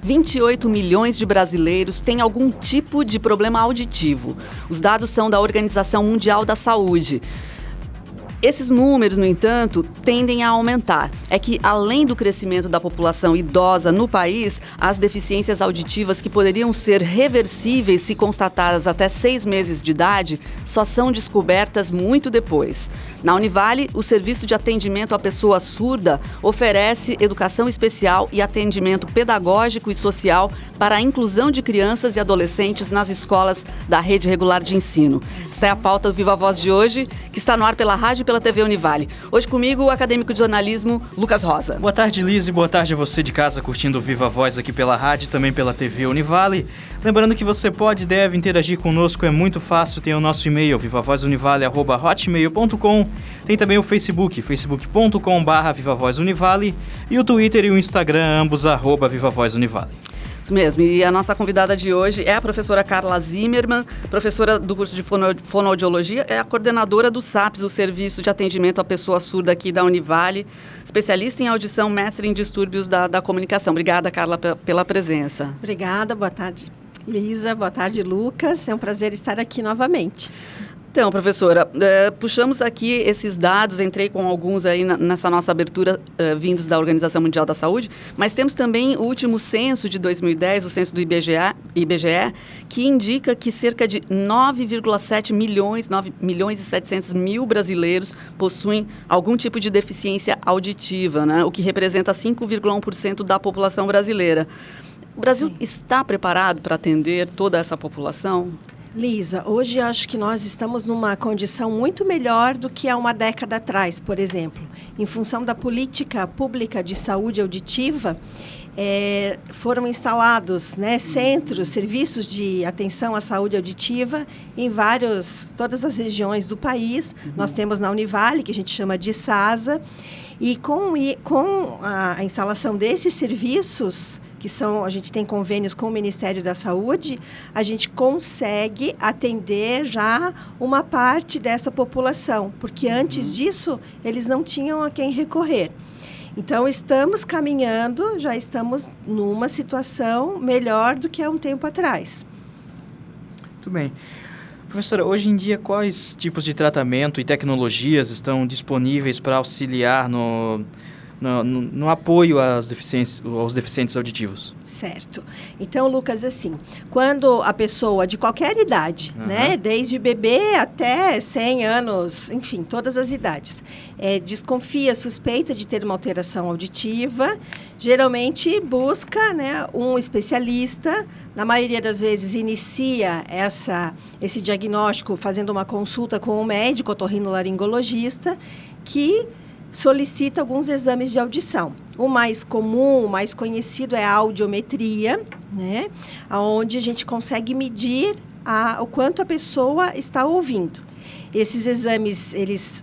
28 milhões de brasileiros têm algum tipo de problema auditivo. Os dados são da Organização Mundial da Saúde. Esses números, no entanto, tendem a aumentar. É que, além do crescimento da população idosa no país, as deficiências auditivas que poderiam ser reversíveis se constatadas até 6 meses de idade, só são descobertas muito depois. Na Univale, o Serviço de Atendimento à Pessoa Surda oferece educação especial e atendimento pedagógico e social para a inclusão de crianças e adolescentes nas escolas da rede regular de ensino. Esta é a pauta do Viva Voz de hoje, que está no ar pela rádio e pela TV Univale. Hoje comigo, o acadêmico de jornalismo, Lucas Rosa. Boa tarde, Liz, e boa tarde a você de casa curtindo o Viva Voz aqui pela rádio e também pela TV Univale. Lembrando que você pode e deve interagir conosco, é muito fácil, tem o nosso e-mail, vivavozunivale@hotmail.com. Tem também o Facebook, facebook.com/vivavozunivale, e o Twitter e o Instagram, ambos @vivavozunivale. Isso mesmo, e a nossa convidada de hoje é a professora Carla Zimmermann, professora do curso de fonoaudiologia, é a coordenadora do SAPS, o Serviço de Atendimento à Pessoa Surda aqui da Univale, especialista em audição, mestre em distúrbios da comunicação. Obrigada, Carla, pela presença. Obrigada, boa tarde, Lisa, boa tarde, Lucas, é um prazer estar aqui novamente. Então, professora, puxamos aqui esses dados, entrei com alguns aí nessa nossa abertura vindos da Organização Mundial da Saúde, mas temos também o último censo de 2010, o censo do IBGE, que indica que cerca de 9,7 milhões, 9 milhões e 700 mil brasileiros possuem algum tipo de deficiência auditiva, né? O que representa 5,1% da população brasileira. O Brasil está preparado para atender toda essa população? Lisa, hoje acho que nós estamos numa condição muito melhor do que há uma década atrás, por exemplo. Em função da política pública de saúde auditiva, foram instalados, né, centros, serviços de atenção à saúde auditiva em todas as regiões do país. Nós temos na Univale, que a gente chama de SASA, e com a instalação desses serviços, a gente tem convênios com o Ministério da Saúde, a gente consegue atender já uma parte dessa população, porque antes disso eles não tinham a quem recorrer. Então, estamos caminhando, já estamos numa situação melhor do que há um tempo atrás. Muito bem. Professora, hoje em dia, quais tipos de tratamento e tecnologias estão disponíveis para auxiliar no apoio aos deficientes auditivos? Certo. Então, Lucas, assim, quando a pessoa de qualquer idade, né, desde bebê até 100 anos, enfim, todas as idades, desconfia, suspeita de ter uma alteração auditiva, geralmente busca, né, um especialista. Na maioria das vezes inicia esse diagnóstico fazendo uma consulta com um médico otorrinolaringologista que solicita alguns exames de audição. O mais comum, o mais conhecido é a audiometria, né, onde a gente consegue medir o quanto a pessoa está ouvindo. Esses exames, eles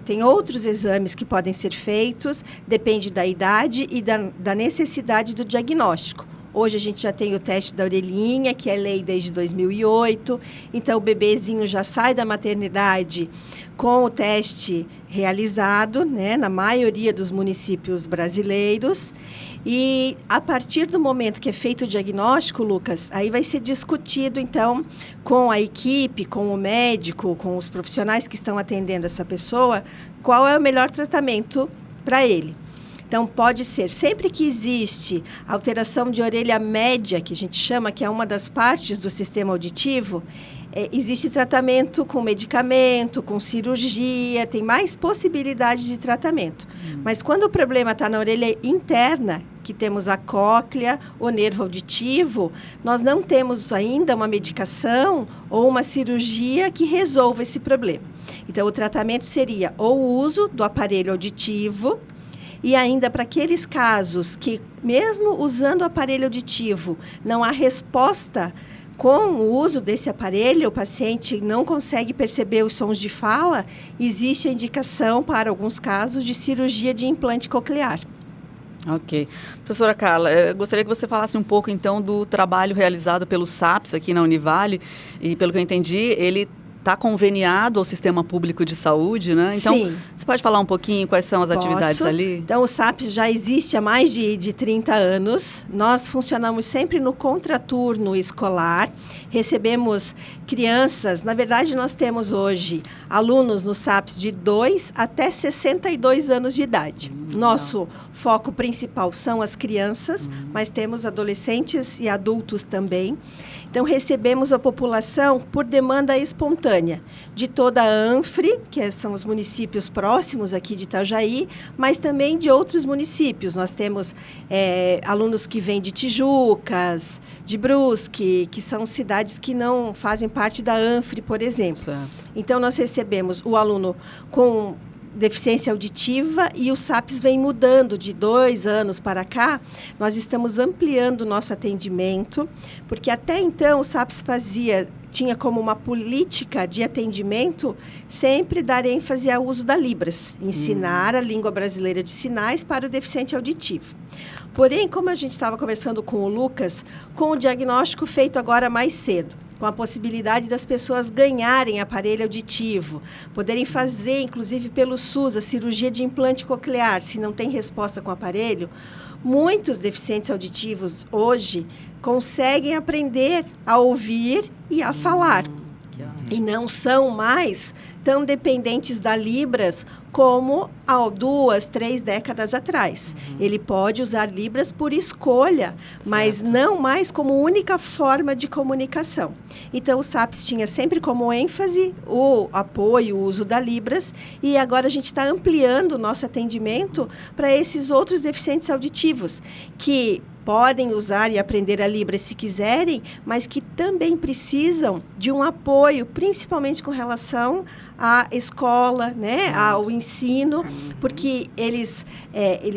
têm outros exames que podem ser feitos, depende da idade e da necessidade do diagnóstico. Hoje a gente já tem o teste da orelhinha, que é lei desde 2008. Então, o bebezinho já sai da maternidade com o teste realizado, né, na maioria dos municípios brasileiros. E, a partir do momento que é feito o diagnóstico, Lucas, aí vai ser discutido, então, com a equipe, com o médico, com os profissionais que estão atendendo essa pessoa, qual é o melhor tratamento para ele. Então, pode ser, sempre que existe alteração de orelha média, que a gente chama, que é uma das partes do sistema auditivo, existe tratamento com medicamento, com cirurgia, tem mais possibilidades de tratamento. Mas quando o problema está na orelha interna, que temos a cóclea, o nervo auditivo, nós não temos ainda uma medicação ou uma cirurgia que resolva esse problema. Então, o tratamento seria ou o uso do aparelho auditivo. E ainda para aqueles casos que, mesmo usando o aparelho auditivo, não há resposta com o uso desse aparelho, o paciente não consegue perceber os sons de fala, existe a indicação, para alguns casos, de cirurgia de implante coclear. Ok. Professora Carla, eu gostaria que você falasse um pouco, então, do trabalho realizado pelo SAPS aqui na Univale. E, pelo que eu entendi, ele está conveniado ao Sistema Público de Saúde, né? Então, Sim. Você pode falar um pouquinho quais são as atividades ali? Então, o SAPS já existe há mais de 30 anos. Nós funcionamos sempre no contraturno escolar. Recebemos crianças, na verdade, nós temos hoje alunos no SAPS de 2 até 62 anos de idade. Nosso foco principal são as crianças, mas temos adolescentes e adultos também. Então, recebemos a população por demanda espontânea, de toda a ANFRE, que são os municípios próximos aqui de Itajaí, mas também de outros municípios. Nós temos alunos que vêm de Tijucas, de Brusque, que são cidades que não fazem parte da ANFRE, por exemplo. Certo. Então, nós recebemos o aluno com deficiência auditiva e o SAPS vem mudando de 2 anos para cá. Nós estamos ampliando o nosso atendimento, porque até então o SAPS tinha como uma política de atendimento sempre dar ênfase ao uso da Libras, ensinar a língua brasileira de sinais para o deficiente auditivo. Porém, como a gente estava conversando com o Lucas, com o diagnóstico feito agora mais cedo, com a possibilidade das pessoas ganharem aparelho auditivo, poderem fazer, inclusive pelo SUS, a cirurgia de implante coclear, se não tem resposta com o aparelho, muitos deficientes auditivos hoje conseguem aprender a ouvir e a falar. E não são mais tão dependentes da Libras como há 2, 3 décadas atrás. Ele pode usar Libras por escolha, mas não mais como única forma de comunicação. Então, o SAPS tinha sempre como ênfase o apoio, o uso da Libras, e agora a gente está ampliando o nosso atendimento para esses outros deficientes auditivos, que podem usar e aprender a Libras se quiserem, mas que também precisam de um apoio, principalmente com relação à escola, né, ao ensino, porque eles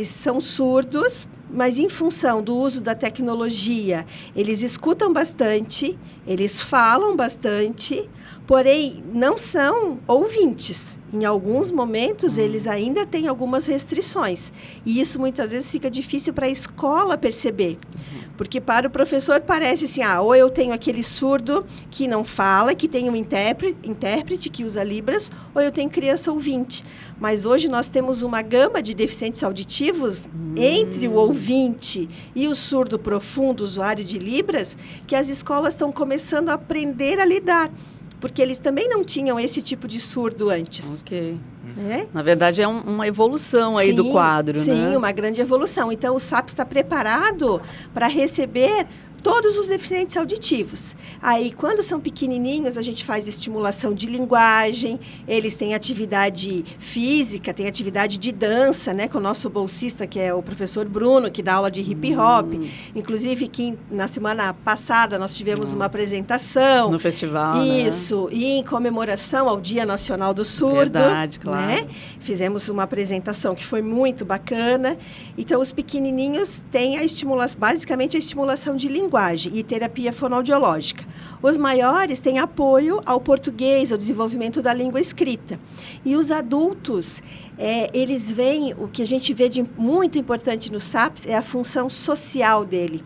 são surdos, mas em função do uso da tecnologia, eles escutam bastante, eles falam bastante, porém não são ouvintes. Em alguns momentos, eles ainda têm algumas restrições. E isso muitas vezes fica difícil para a escola perceber. Porque para o professor parece assim, ou eu tenho aquele surdo que não fala, que tem um intérprete que usa Libras, ou eu tenho criança ouvinte. Mas hoje nós temos uma gama de deficientes auditivos entre o ouvinte e o surdo profundo, usuário de Libras, que as escolas estão começando a aprender a lidar. Porque eles também não tinham esse tipo de surdo antes. Ok. Né? Na verdade, é uma evolução aí do quadro, sim, né? Sim, uma grande evolução. Então, o SAPS está preparado para receber todos os deficientes auditivos. Aí, quando são pequenininhos, a gente faz estimulação de linguagem, eles têm atividade física, têm atividade de dança, né, com o nosso bolsista, que é o professor Bruno, que dá aula de hip-hop. Inclusive, que na semana passada nós tivemos uma apresentação. No festival, Isso, e em comemoração ao Dia Nacional do Surdo. Verdade, claro. Né? Fizemos uma apresentação que foi muito bacana. Então, os pequenininhos têm basicamente a estimulação de linguagem e terapia fonoaudiológica. Os maiores têm apoio ao português, ao desenvolvimento da língua escrita. E os adultos, eles veem, o que a gente vê de muito importante no SAPS é a função social dele.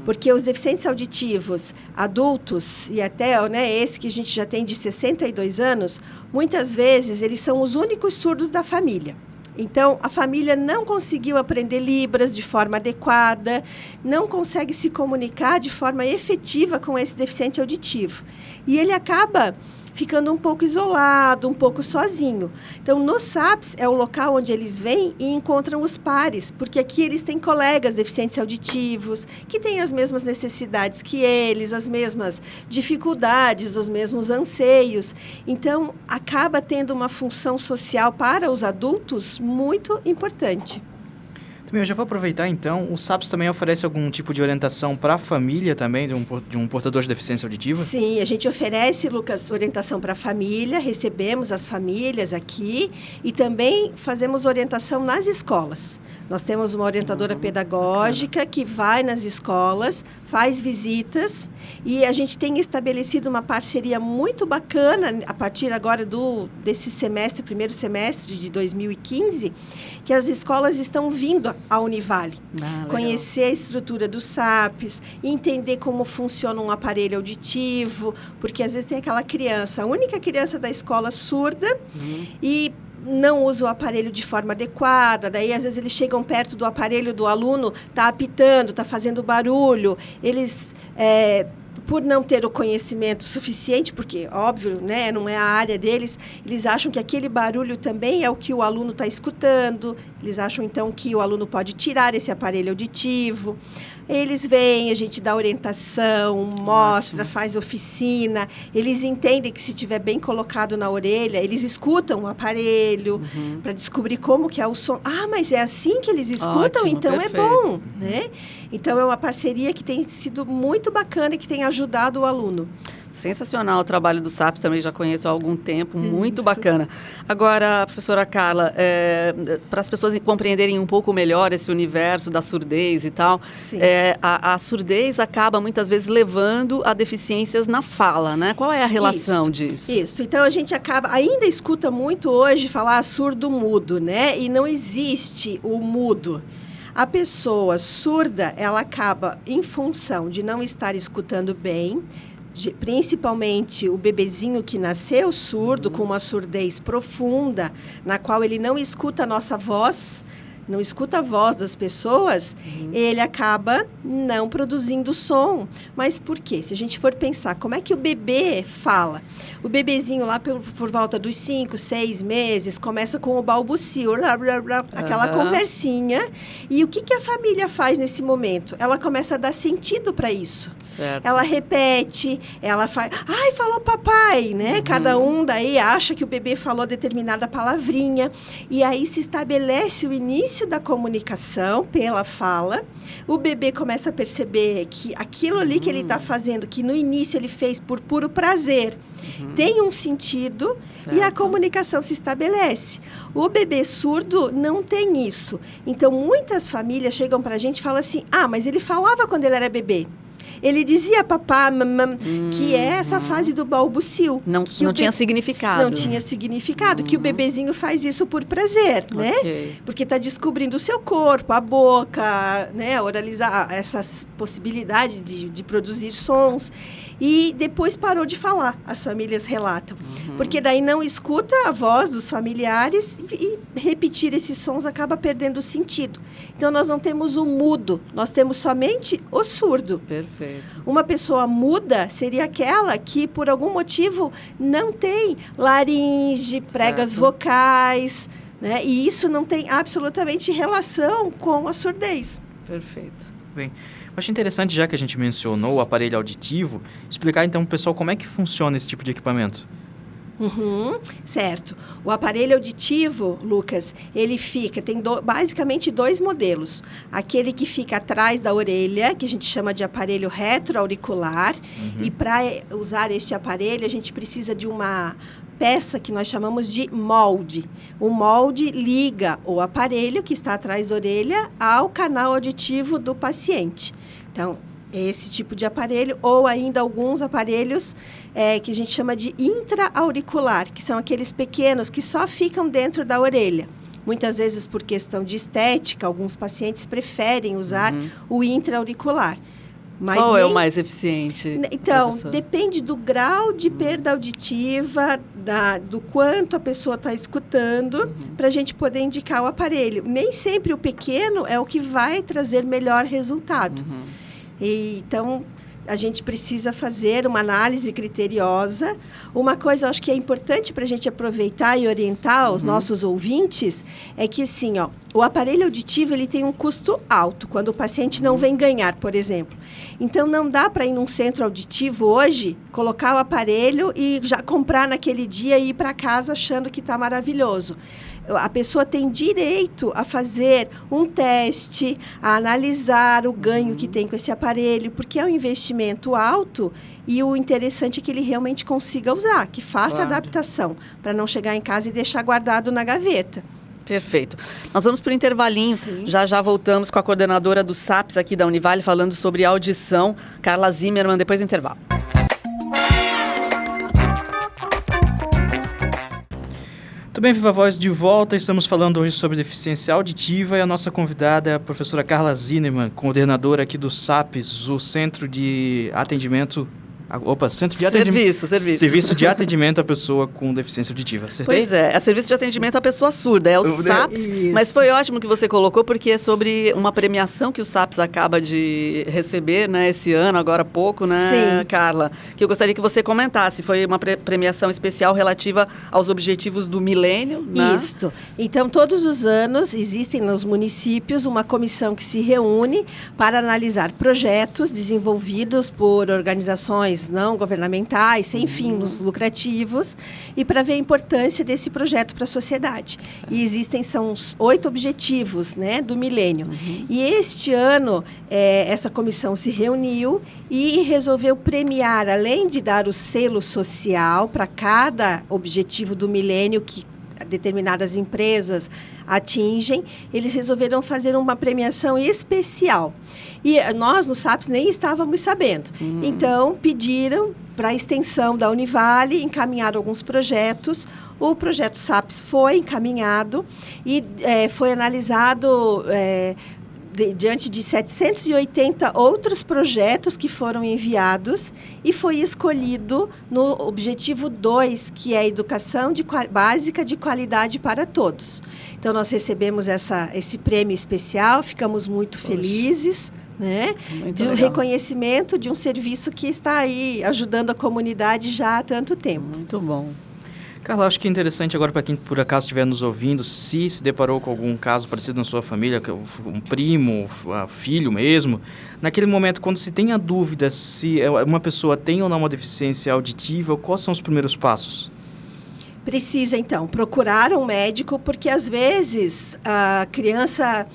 Porque os deficientes auditivos adultos, e até esse que a gente já tem de 62 anos, muitas vezes eles são os únicos surdos da família. Então, a família não conseguiu aprender Libras de forma adequada, não consegue se comunicar de forma efetiva com esse deficiente auditivo. E ele acaba ficando um pouco isolado, um pouco sozinho. Então, no SAPS é o local onde eles vêm e encontram os pares, porque aqui eles têm colegas deficientes auditivos, que têm as mesmas necessidades que eles, as mesmas dificuldades, os mesmos anseios. Então, acaba tendo uma função social para os adultos muito importante. Eu já vou aproveitar, então, o SAPS também oferece algum tipo de orientação para a família também, de um portador de deficiência auditiva? Sim, a gente oferece, Lucas, orientação para a família, recebemos as famílias aqui e também fazemos orientação nas escolas. Nós temos uma orientadora pedagógica que vai nas escolas, faz visitas e a gente tem estabelecido uma parceria muito bacana a partir agora desse semestre, primeiro semestre de 2015, que as escolas estão vindo à Univale. Conhecer a estrutura dos SAPs, entender como funciona um aparelho auditivo, porque às vezes tem aquela criança, a única criança da escola surda e não usa o aparelho de forma adequada, daí às vezes eles chegam perto do aparelho do aluno, está apitando, está fazendo barulho, eles... por não ter o conhecimento suficiente, porque, óbvio, né, não é a área deles, eles acham que aquele barulho também é o que o aluno está escutando, eles acham, então, que o aluno pode tirar esse aparelho auditivo. Eles vêm, a gente dá orientação, mostra, faz oficina, eles entendem que se estiver bem colocado na orelha, eles escutam o aparelho para descobrir como que é o som. Ah, mas é assim que eles escutam? Ótimo, então perfeito. É bom, né? Então, é uma parceria que tem sido muito bacana e que tem ajudado o aluno. Sensacional o trabalho do SAPs, também já conheço há algum tempo, muito bacana. Agora, professora Carla, para as pessoas compreenderem um pouco melhor esse universo da surdez e tal, a surdez acaba muitas vezes levando a deficiências na fala, né? Qual é a relação disso? Isso, então a gente ainda escuta muito hoje falar surdo-mudo, né? E não existe o mudo. A pessoa surda, ela acaba, em função de não estar escutando bem, principalmente o bebezinho que nasceu surdo, com uma surdez profunda, na qual ele não escuta a nossa voz, não escuta a voz das pessoas, ele acaba não produzindo som. Mas por quê? Se a gente for pensar, como é que o bebê fala? O bebezinho lá por volta dos 5, 6 meses, começa com o balbucio, blá, blá, blá, aquela conversinha. E o que a família faz nesse momento? Ela começa a dar sentido para isso. Certo. Ela repete, ela faz... Ai, falou papai, né? Cada um daí acha que o bebê falou determinada palavrinha. E aí se estabelece o início da comunicação pela fala, o bebê começa a perceber que aquilo ali que ele está fazendo, que no início ele fez por puro prazer, tem um sentido e a comunicação se estabelece. O bebê surdo não tem isso. Então, muitas famílias chegam para a gente e falam assim, mas ele falava quando ele era bebê. Ele dizia papá, mamãe, que é essa fase do balbucio. Não tinha significado. Não tinha significado, que o bebezinho faz isso por prazer, né? Porque está descobrindo o seu corpo, a boca, né? Oralizar essas possibilidades de produzir sons. E depois parou de falar, as famílias relatam. Porque daí não escuta a voz dos familiares e repetir esses sons acaba perdendo o sentido. Então, nós não temos o mudo, nós temos somente o surdo. Perfeito. Uma pessoa muda seria aquela que, por algum motivo, não tem laringe, pregas vocais, né? E isso não tem absolutamente relação com a surdez. Perfeito. Bem, eu acho interessante, já que a gente mencionou o aparelho auditivo, explicar então para o pessoal como é que funciona esse tipo de equipamento. Certo. O aparelho auditivo, Lucas, ele tem basicamente 2 modelos. Aquele que fica atrás da orelha, que a gente chama de aparelho retroauricular. E para usar este aparelho, a gente precisa de uma peça que nós chamamos de molde. O molde liga o aparelho que está atrás da orelha ao canal auditivo do paciente. Então, esse tipo de aparelho, ou ainda alguns aparelhos que a gente chama de intra-auricular, que são aqueles pequenos que só ficam dentro da orelha. Muitas vezes, por questão de estética, alguns pacientes preferem usar o intra-auricular. Mas qual é o mais eficiente? Então, depende do grau de perda auditiva, do quanto a pessoa está escutando, para a gente poder indicar o aparelho. Nem sempre o pequeno é o que vai trazer melhor resultado. Então, a gente precisa fazer uma análise criteriosa. Uma coisa, acho que é importante para a gente aproveitar e orientar os nossos ouvintes, é que, assim, o aparelho auditivo ele tem um custo alto, quando o paciente não vem ganhar, por exemplo. Então, não dá para ir num centro auditivo hoje, colocar o aparelho e já comprar naquele dia e ir para casa achando que está maravilhoso. A pessoa tem direito a fazer um teste, a analisar o ganho que tem com esse aparelho, porque é um investimento alto e o interessante é que ele realmente consiga usar, que faça adaptação, para não chegar em casa e deixar guardado na gaveta. Perfeito. Nós vamos para o intervalinho. Já voltamos com a coordenadora do SAPs aqui da Univale, falando sobre audição, Carla Zimmermann, depois do intervalo. Muito bem, Viva Voz de volta. Estamos falando hoje sobre deficiência auditiva e a nossa convidada é a professora Carla Zinnemann, coordenadora aqui do SAPS, o Centro de Atendimento... Centro de Atendimento... Serviço de Atendimento à Pessoa com Deficiência Auditiva. Acertei? Pois é Serviço de Atendimento à Pessoa Surda, é o SAPS, mas foi ótimo que você colocou, porque é sobre uma premiação que o SAPS acaba de receber, né, esse ano, agora há pouco, né, Sim. Carla? Que eu gostaria que você comentasse. Foi uma premiação especial relativa aos objetivos do milênio, né? Isso. Então, todos os anos, existem nos municípios uma comissão que se reúne para analisar projetos desenvolvidos por organizações não governamentais, sem fins lucrativos, e para ver a importância desse projeto para a sociedade. E são 8 objetivos, né, do milênio. E este ano, essa comissão se reuniu e resolveu premiar, além de dar o selo social para cada objetivo do milênio que determinadas empresas atingem, eles resolveram fazer uma premiação especial. E nós, no SAPS, nem estávamos sabendo. Então, pediram para a extensão da Univale encaminhar alguns projetos. O projeto SAPS foi encaminhado e foi analisado... diante de 780 outros projetos que foram enviados e foi escolhido no objetivo 2, que é a educação básica de qualidade para todos. Então, nós recebemos esse prêmio especial, ficamos muito felizes, né? De um reconhecimento de um serviço que está aí ajudando a comunidade já há tanto tempo. Muito bom. Carla, acho que é interessante agora para quem por acaso estiver nos ouvindo, se deparou com algum caso parecido na sua família, um primo, filho mesmo, naquele momento, quando se tem a dúvida se uma pessoa tem ou não uma deficiência auditiva, quais são os primeiros passos? Precisa, então, procurar um médico, porque às vezes a criança...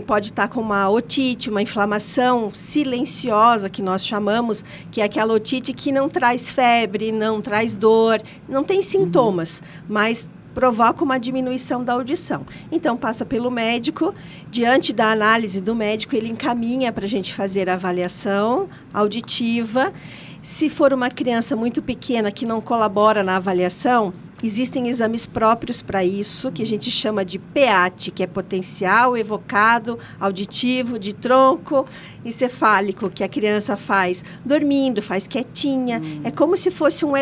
pode estar com uma otite, uma inflamação silenciosa, que nós chamamos, que é aquela otite que não traz febre, não traz dor, não tem sintomas, mas provoca uma diminuição da audição. Então, passa pelo médico, diante da análise do médico, ele encaminha para a gente fazer a avaliação auditiva. Se for uma criança muito pequena que não colabora na avaliação, existem exames próprios para isso, que a gente chama de PEAT, que é potencial evocado auditivo de tronco encefálico, que a criança faz dormindo, faz quietinha. É como se fosse um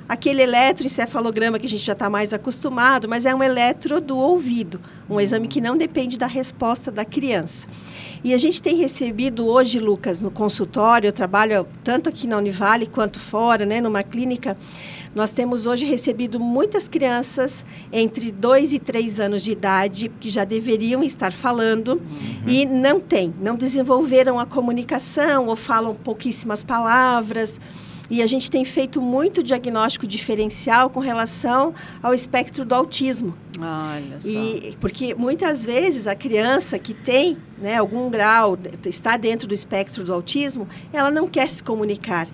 aquele eletroencefalograma que a gente já está mais acostumado, mas é um eletro do ouvido, um exame que não depende da resposta da criança. E a gente tem recebido hoje, Lucas, no consultório, eu trabalho tanto aqui na Univale quanto fora, né, numa clínica. Nós temos hoje recebido muitas crianças entre 2 e 3 anos de idade que já deveriam estar falando e não desenvolveram a comunicação ou falam pouquíssimas palavras. E a gente tem feito muito diagnóstico diferencial com relação ao espectro do autismo. Olha só. Porque muitas vezes a criança que tem, né, algum grau, está dentro do espectro do autismo, ela não quer se comunicar.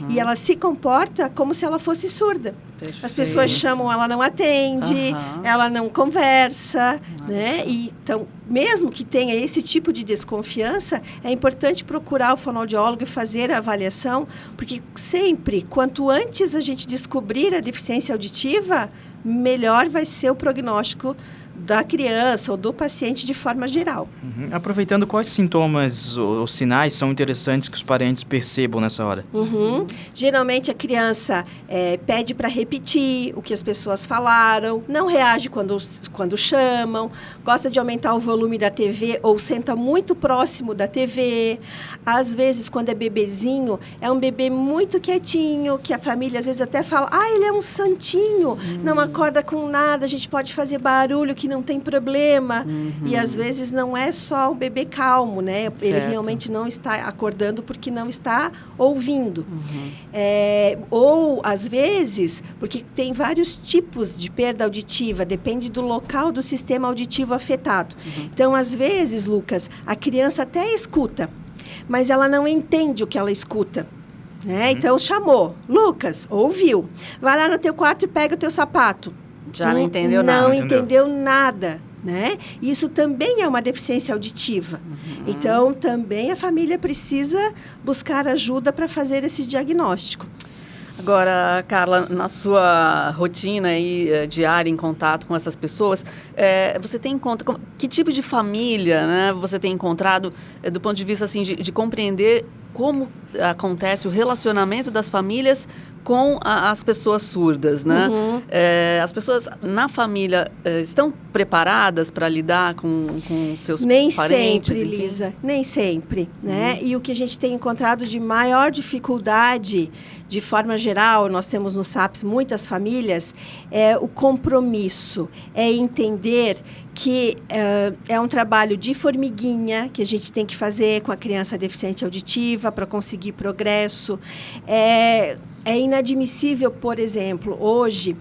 E ela se comporta como se ela fosse surda. Perfeito. As pessoas chamam, ela não atende, ela não conversa, né? E, então, mesmo que tenha esse tipo de desconfiança, é importante procurar o fonoaudiólogo e fazer a avaliação, porque sempre, quanto antes a gente descobrir a deficiência auditiva, melhor vai ser o prognóstico da criança ou do paciente de forma geral. Aproveitando, quais sintomas ou sinais são interessantes que os parentes percebam nessa hora? Geralmente a criança pede para repetir o que as pessoas falaram, não reage quando chamam, gosta de aumentar o volume da TV ou senta muito próximo da TV. Às vezes, quando é bebezinho, é um bebê muito quietinho, que a família às vezes até fala, ele é um santinho, não acorda com nada, a gente pode fazer barulho que não tem problema. E às vezes não é só o bebê calmo, né? Certo. Ele realmente não está acordando porque não está ouvindo. Ou, às vezes, porque tem vários tipos de perda auditiva, depende do local do sistema auditivo afetado. Então, às vezes, Lucas, a criança até escuta, mas ela não entende o que ela escuta. Né? Então, chamou. Lucas, ouviu. Vai lá no teu quarto e pega o teu sapato. Já não entendeu nada. Não entendeu nada. Né? Isso também é uma deficiência auditiva. Então, também a família precisa buscar ajuda para fazer esse diagnóstico. Agora, Carla, na sua rotina aí, diária em contato com essas pessoas, você tem encontrado, que tipo de família, né, você tem encontrado do ponto de vista assim, de compreender como acontece o relacionamento das famílias com as pessoas surdas, né? Uhum. As pessoas na família estão preparadas para lidar com seus nem parentes? Nem sempre, Lisa, nem sempre, né? E o que a gente tem encontrado de maior dificuldade, de forma geral, nós temos no SAPS muitas famílias, é o compromisso, é entender que é um trabalho de formiguinha que a gente tem que fazer com a criança deficiente auditiva para conseguir progresso. É inadmissível, por exemplo, hoje,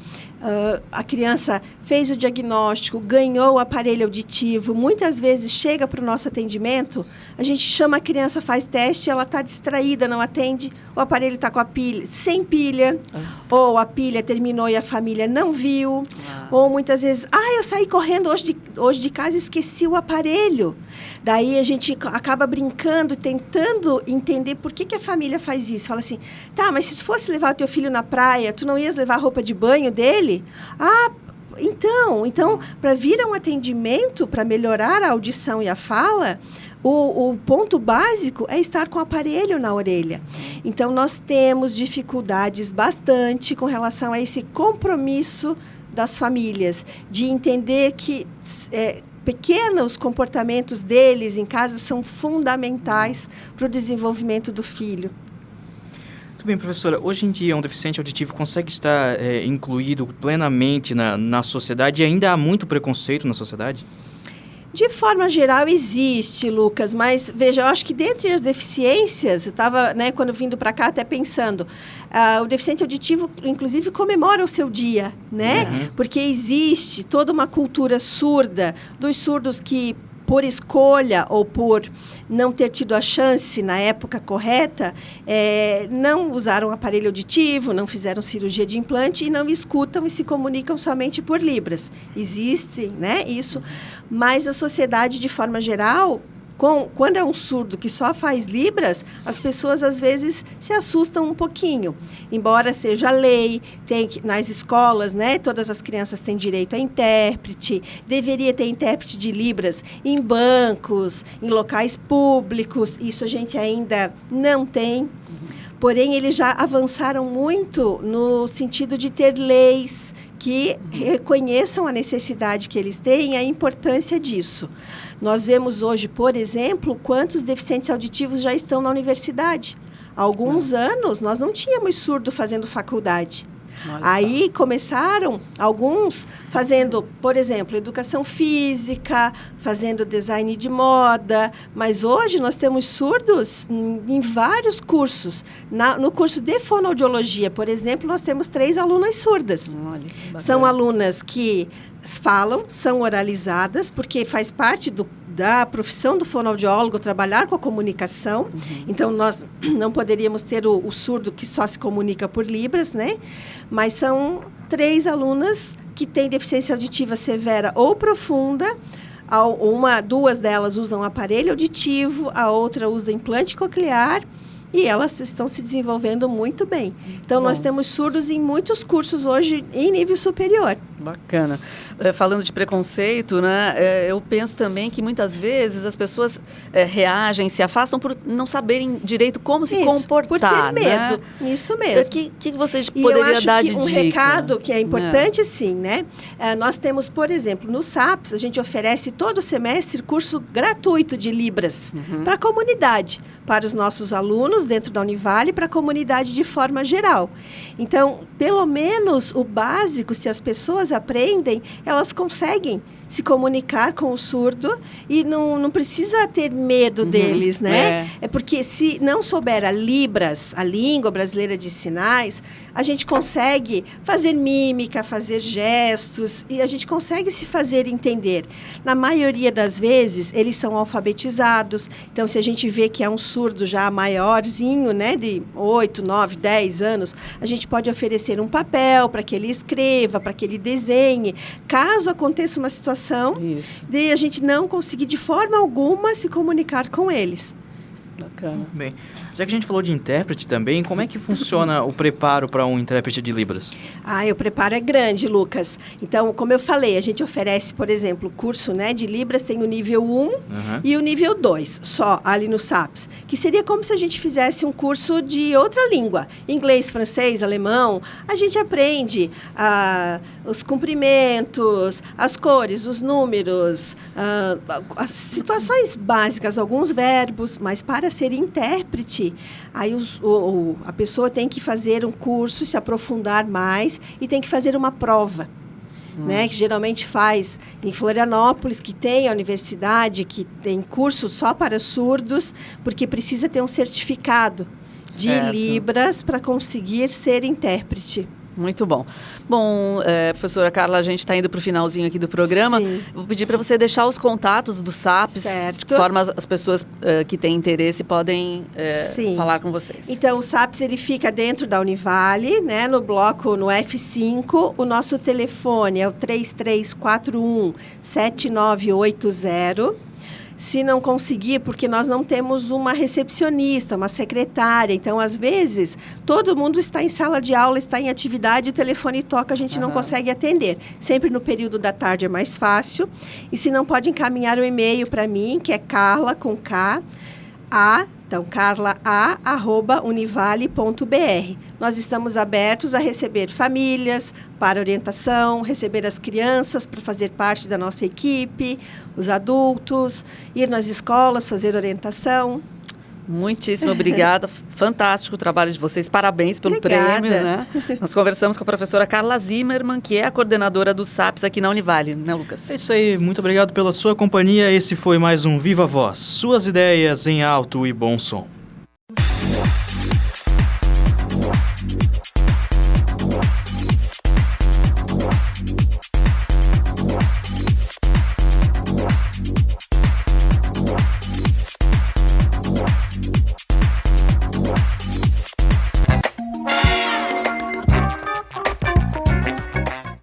a criança fez o diagnóstico, ganhou o aparelho auditivo, muitas vezes chega para o nosso atendimento, a gente chama a criança, faz teste, ela está distraída, não atende, o aparelho está com a pilha, sem pilha, ou a pilha terminou e a família não viu, ou muitas vezes, eu saí correndo hoje de casa e esqueci o aparelho. Daí a gente acaba brincando, tentando entender por que a família faz isso. Fala assim, tá, mas se tu fosse levar o teu filho na praia, tu não ias levar a roupa de banho dele? Então para vir a um atendimento, para melhorar a audição e a fala, o ponto básico é estar com o aparelho na orelha. Então, nós temos dificuldades bastante com relação a esse compromisso das famílias, de entender que pequenos comportamentos deles em casa são fundamentais para o desenvolvimento do filho. Muito bem, professora. Hoje em dia, um deficiente auditivo consegue estar incluído plenamente na sociedade e ainda há muito preconceito na sociedade? De forma geral, existe, Lucas, mas, veja, eu acho que dentre as deficiências, eu estava, quando vindo para cá, até pensando, o deficiente auditivo, inclusive, comemora o seu dia, né? Uhum. Porque existe toda uma cultura surda, dos surdos que, por escolha ou por não ter tido a chance na época correta, não usaram aparelho auditivo, não fizeram cirurgia de implante e não escutam e se comunicam somente por libras. Existe, isso, mas a sociedade, de forma geral, quando é um surdo que só faz libras, as pessoas às vezes se assustam um pouquinho. Embora seja lei, nas escolas, todas as crianças têm direito a intérprete, deveria ter intérprete de libras em bancos, em locais públicos, isso a gente ainda não tem. Porém, eles já avançaram muito no sentido de ter leis que reconheçam a necessidade que eles têm e a importância disso. Nós vemos hoje, por exemplo, quantos deficientes auditivos já estão na universidade. Há alguns anos, nós não tínhamos surdo fazendo faculdade. Aí começaram alguns fazendo, por exemplo, educação física, fazendo design de moda, mas hoje nós temos surdos em vários cursos. No curso de fonoaudiologia, por exemplo, nós temos 3 alunas surdas. São alunas que falam, são oralizadas, porque faz parte da profissão do fonoaudiólogo trabalhar com a comunicação. Então, nós não poderíamos ter o surdo que só se comunica por libras, Mas são 3 alunas que têm deficiência auditiva severa ou profunda. 2 delas usam aparelho auditivo, a outra usa implante coclear, e elas estão se desenvolvendo muito bem. Então, nós temos surdos em muitos cursos hoje em nível superior. Bacana. Falando de preconceito, eu penso também que muitas vezes as pessoas reagem, se afastam por não saberem direito como se comportar. Por ter medo. Isso mesmo. O que você poderia dar de dica? E eu acho que um recado que é importante, sim, nós temos, por exemplo, no SAPS, a gente oferece todo semestre curso gratuito de Libras para a comunidade, para os nossos alunos dentro da Univale, para a comunidade de forma geral. Então, pelo menos o básico, se as pessoas aprendem, elas conseguem se comunicar com o surdo e não precisa ter medo deles, É porque se não souber a Libras, a língua brasileira de sinais, a gente consegue fazer mímica, fazer gestos e a gente consegue se fazer entender. Na maioria das vezes, eles são alfabetizados. Então, se a gente vê que é um surdo já maiorzinho, de 8, 9, 10 anos, a gente pode oferecer um papel para que ele escreva, para que ele desenhe. Caso aconteça uma situação de a gente não conseguir de forma alguma se comunicar com eles. Bacana. Bem, já que a gente falou de intérprete também, como é que funciona o preparo para um intérprete de Libras? O preparo é grande, Lucas. Então, como eu falei, a gente oferece, por exemplo, o curso, né, de Libras, tem o nível 1 e o nível 2, só ali no SAPS, que seria como se a gente fizesse um curso de outra língua, inglês, francês, alemão. A gente aprende os comprimentos, as cores, os números, as situações básicas, alguns verbos, mas para ser intérprete, aí a pessoa tem que fazer um curso, se aprofundar mais e tem que fazer uma prova, né, que geralmente faz em Florianópolis, que tem a universidade, que tem curso só para surdos, porque precisa ter um certificado de Libras para conseguir ser intérprete. Muito bom. Bom, professora Carla, a gente está indo para o finalzinho aqui do programa. Sim. Vou pedir para você deixar os contatos do SAPS, Certo. de que forma as pessoas que têm interesse podem falar com vocês. Então, o SAPS ele fica dentro da Univale, né, no bloco, no F5. O nosso telefone é o 3341-7980. Se não conseguir, porque nós não temos uma recepcionista, uma secretária. Então, às vezes, todo mundo está em sala de aula, está em atividade, o telefone toca, a gente não consegue atender. Sempre no período da tarde é mais fácil. E se não, pode encaminhar o e-mail para mim, que é Carla, com K, então, carlaa@univale.br. Nós estamos abertos a receber famílias para orientação, receber as crianças para fazer parte da nossa equipe, os adultos, ir nas escolas, fazer orientação. Muitíssimo obrigada. Fantástico o trabalho de vocês. Parabéns pelo Obrigada. prêmio, né? Nós conversamos com a professora Carla Zimmermann, que é a coordenadora do SAPS aqui na Univale, né, Lucas? É isso aí, muito obrigado pela sua companhia. Esse foi mais um Viva Voz. Suas ideias em alto e bom som.